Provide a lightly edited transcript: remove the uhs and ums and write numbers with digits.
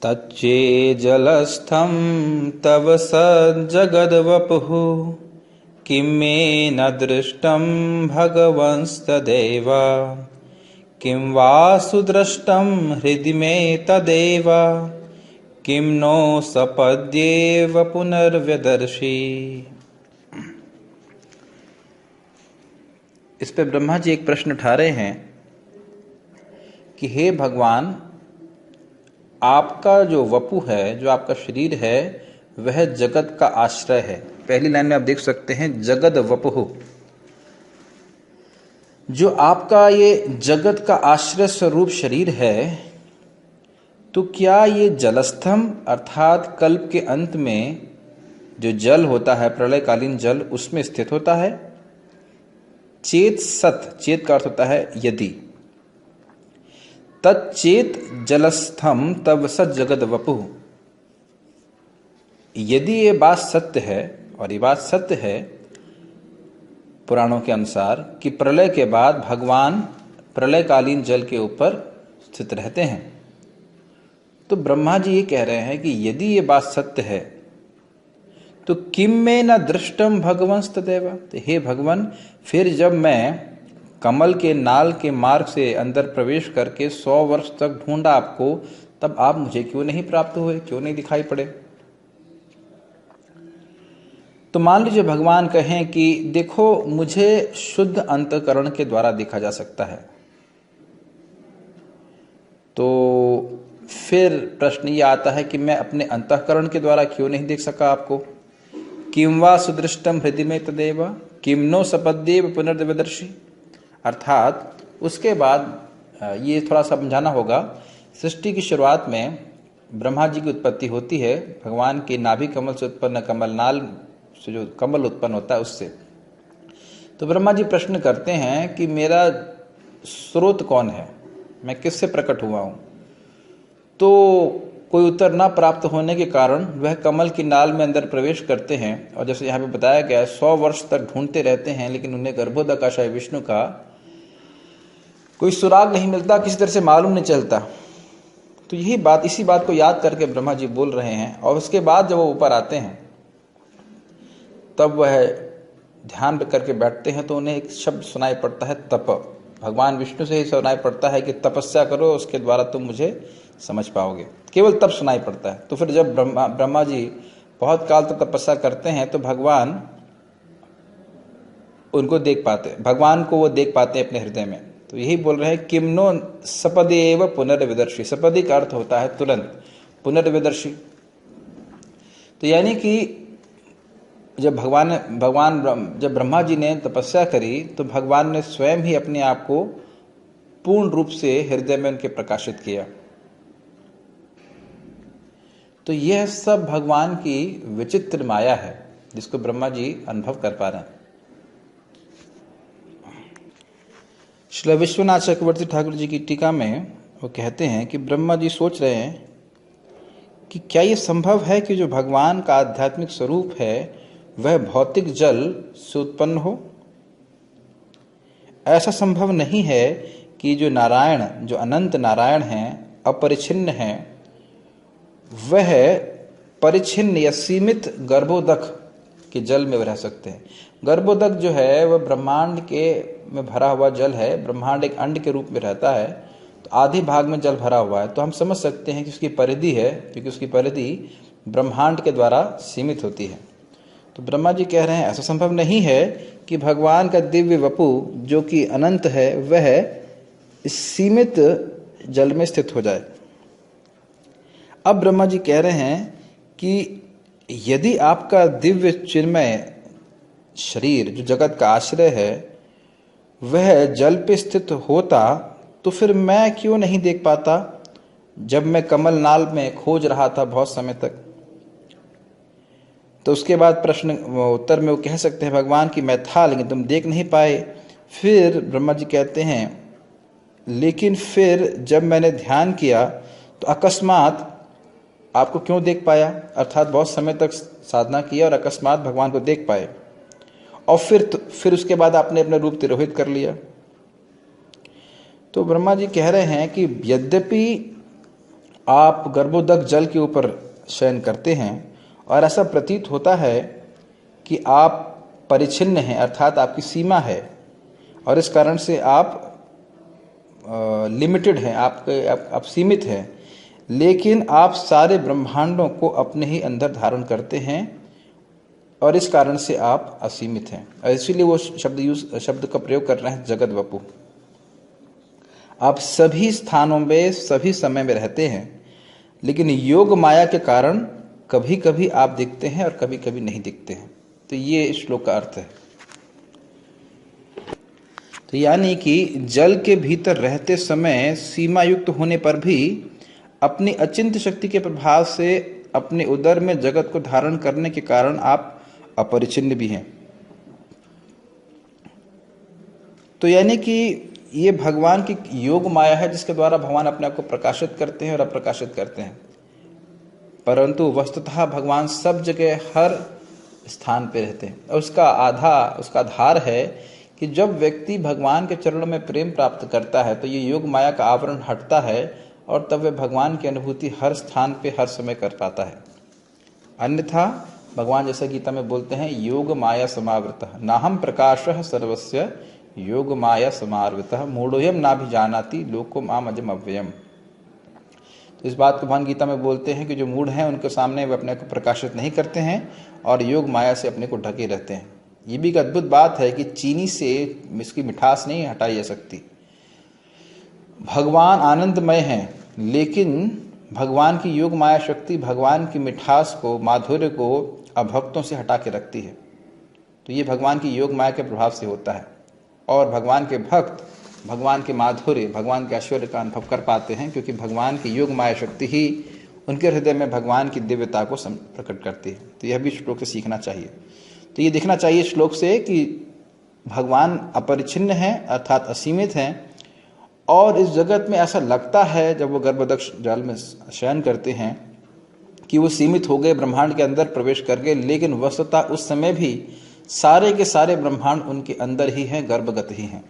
तच्चेज्जलस्थं तव सज्जगद्वपुः किं मे न दृष्टं भगवंस्तदेव किं वा सुदृष्टं हृदि मे तदेव किं नो सपद्येव पुनर्व्यदर्शी। इस पे ब्रह्मा जी एक प्रश्न उठा रहे हैं कि हे भगवान, आपका जो वपु है, जो आपका शरीर है, वह जगत का आश्रय है। पहली लाइन में आप देख सकते हैं जगद वपुः। जो आपका ये जगत का आश्रय स्वरूप शरीर है, तो क्या ये जलस्थम अर्थात कल्प के अंत में जो जल होता है, प्रलयकालीन जल, उसमें स्थित होता है? चेत सत, चेत का अर्थ होता है यदि। तच्चेत जलस्थम तव सत जगद वपुः। यदि ये बात सत्य है, और ये बात सत्य है पुराणों के अनुसार, कि प्रलय के बाद भगवान प्रलयकालीन जल के ऊपर स्थित रहते हैं, तो ब्रह्मा जी ये कह रहे हैं कि यदि ये बात सत्य है तो किम में न दृष्टम भगवंस्तदेव। तो हे भगवान, फिर जब मैं कमल के नाल के मार्ग से अंदर प्रवेश करके 100 वर्ष तक ढूंढा आपको, तब आप मुझे क्यों नहीं प्राप्त हुए, क्यों नहीं दिखाई पड़े? तो मान लीजिए भगवान कहें कि देखो, मुझे शुद्ध अंतःकरण के द्वारा देखा जा सकता है, तो फिर प्रश्न ये आता है कि मैं अपने अंतःकरण के द्वारा क्यों नहीं देख सका आपको? किम वा सुदृष्टम हृदि में तदेव किम नो सपद्येव पुनर्व्यदर्शी। अर्थात उसके बाद ये थोड़ा समझाना होगा। सृष्टि की शुरुआत में ब्रह्मा जी की उत्पत्ति होती है, भगवान के नाभि कमल से उत्पन्न कमल नाल से जो कमल उत्पन्न होता है उससे। तो ब्रह्मा जी प्रश्न करते हैं कि मेरा स्रोत कौन है, मैं किससे प्रकट हुआ हूं? तो कोई उत्तर ना प्राप्त होने के कारण वह कमल की नाल में अंदर प्रवेश करते हैं, और जैसे यहाँ पे बताया गया है 100 वर्ष तक ढूंढते रहते हैं, लेकिन उन्हें गर्भोदकाशय विष्णु का कोई सुराग नहीं मिलता, किसी तरह से मालूम नहीं चलता। तो यही बात, इसी बात को याद करके ब्रह्मा जी बोल रहे हैं। और उसके बाद जब वो ऊपर आते हैं, तब वह ध्यान करके बैठते हैं, तो उन्हें एक शब्द सुनाई पड़ता है, तप। भगवान विष्णु से ही सुनाई पड़ता है कि तपस्या करो, उसके द्वारा तुम मुझे समझ पाओगे। केवल तब सुनाई पड़ता है। तो फिर जब ब्रह्मा जी बहुत काल तक तपस्या करते हैं, तो भगवान उनको देख पाते, भगवान को वो देख पाते हैं अपने हृदय में। तो यही बोल रहे हैं किमनो सपदेव पुनर्विदर्शी। सपदी का अर्थ होता है तुरंत, पुनर्विदर्शी। तो यानी कि जब जब ब्रह्मा जी ने तपस्या करी, तो भगवान ने स्वयं ही अपने आप को पूर्ण रूप से हृदय में उनके प्रकाशित किया। तो यह सब भगवान की विचित्र माया है, जिसको ब्रह्मा जी अनुभव कर पा रहे हैं। श्री विश्वनाथ चक्रवर्ती ठाकुर जी की टीका में वो कहते हैं कि ब्रह्मा जी सोच रहे हैं कि क्या यह संभव है कि जो भगवान का आध्यात्मिक स्वरूप है वह भौतिक जल से उत्पन्न हो? ऐसा संभव नहीं है कि जो नारायण, जो अनंत नारायण हैं, अपरिछिन्न हैं, वह परिछिन्न या सीमित गर्भोदक के जल में रह सकते हैं। गर्भोदक जो है वह ब्रह्मांड के में भरा हुआ जल है। ब्रह्मांड एक अंड के रूप में रहता है, तो आधे भाग में जल भरा हुआ है। तो हम समझ सकते हैं कि उसकी परिधि है, क्योंकि उसकी परिधि ब्रह्मांड के द्वारा सीमित होती है। तो ब्रह्मा जी कह रहे हैं ऐसा संभव नहीं है कि भगवान का दिव्य वपु जो कि अनंत है, वह इस सीमित जल में स्थित हो जाए। अब ब्रह्मा जी कह रहे हैं कि यदि आपका दिव्य चिन्मय शरीर जो जगत का आश्रय है वह जल पे स्थित होता, तो फिर मैं क्यों नहीं देख पाता जब मैं कमल नाल में खोज रहा था बहुत समय तक? तो उसके बाद प्रश्न उत्तर में वो कह सकते हैं भगवान कि मैं था लेकिन तुम देख नहीं पाए। फिर ब्रह्मा जी कहते हैं लेकिन फिर जब मैंने ध्यान किया तो अकस्मात आपको क्यों देख पाया? अर्थात बहुत समय तक साधना किया और अकस्मात भगवान को देख पाए, और फिर उसके बाद आपने अपना रूप तिरोहित कर लिया। तो ब्रह्मा जी कह रहे हैं कि यद्यपि आप गर्भोदक जल के ऊपर शयन करते हैं और ऐसा प्रतीत होता है कि आप परिच्छिन्न हैं, अर्थात आपकी सीमा है और इस कारण से आप लिमिटेड हैं, आप सीमित हैं, लेकिन आप सारे ब्रह्मांडों को अपने ही अंदर धारण करते हैं और इस कारण से आप असीमित हैं। और इसीलिए वो शब्द का प्रयोग कर रहे हैं जगत वपु। आप सभी स्थानों में सभी समय में रहते हैं, लेकिन योग माया के कारण कभी कभी आप दिखते हैं और कभी कभी नहीं दिखते हैं। तो ये श्लोक का अर्थ है। तो यानी कि जल के भीतर रहते समय सीमा युक्त होने पर भी अपनी अचिंत्य शक्ति के प्रभाव से अपने उदर में जगत को धारण करने के कारण आप अपरिचिन्न भी हैं। तो यानी कि ये भगवान की योग माया है जिसके द्वारा भगवान अपने आप को प्रकाशित करते हैं और अप्रकाशित करते हैं। परंतु वस्तुतः भगवान सब जगह हर स्थान पे रहते हैं। और उसका आधार है कि जब व्यक्ति भगवान के चरणों में प्रेम प्राप्त करता है तो ये योग माया का आवरण हटता है और तब वह भगवान की अनुभूति हर स्थान पे हर समय कर पाता है। अन्यथा भगवान जैसा गीता में बोलते हैं, योग माया समावृतः नाहं प्रकाशः सर्वस्य योग माया समावृतः मूढ़ोऽयं नाभिजानाति लोको माम अजम् अव्ययम्। तो इस बात को भगवान गीता में बोलते हैं कि जो मूढ़ हैं उनके सामने वे अपने को प्रकाशित नहीं करते हैं और योग माया से अपने को ढके रहते हैं। ये भी एक अद्भुत बात है कि चीनी से इसकी मिठास नहीं हटाई जा सकती। भगवान आनंदमय हैं, लेकिन भगवान की योग माया शक्ति भगवान की मिठास को, माधुर्य को अभक्तों से हटा के रखती है। तो ये भगवान की योग माया के प्रभाव से होता है और भगवान के भक्त भगवान के माधुर्य, भगवान के ऐश्वर्य का अनुभव कर पाते हैं, क्योंकि भगवान की योग माया शक्ति ही उनके हृदय में भगवान की दिव्यता को प्रकट करती है। तो यह भी श्लोक से सीखना चाहिए। तो ये देखना चाहिए श्लोक से कि भगवान अपरिच्छिन्न हैं, अर्थात असीमित हैं, और इस जगत में ऐसा लगता है जब वो गर्भोदक जल में शयन करते हैं कि वो सीमित हो गए, ब्रह्मांड के अंदर प्रवेश कर गए, लेकिन वस्तुतः उस समय भी सारे के सारे ब्रह्मांड उनके अंदर ही हैं, गर्भगत ही हैं।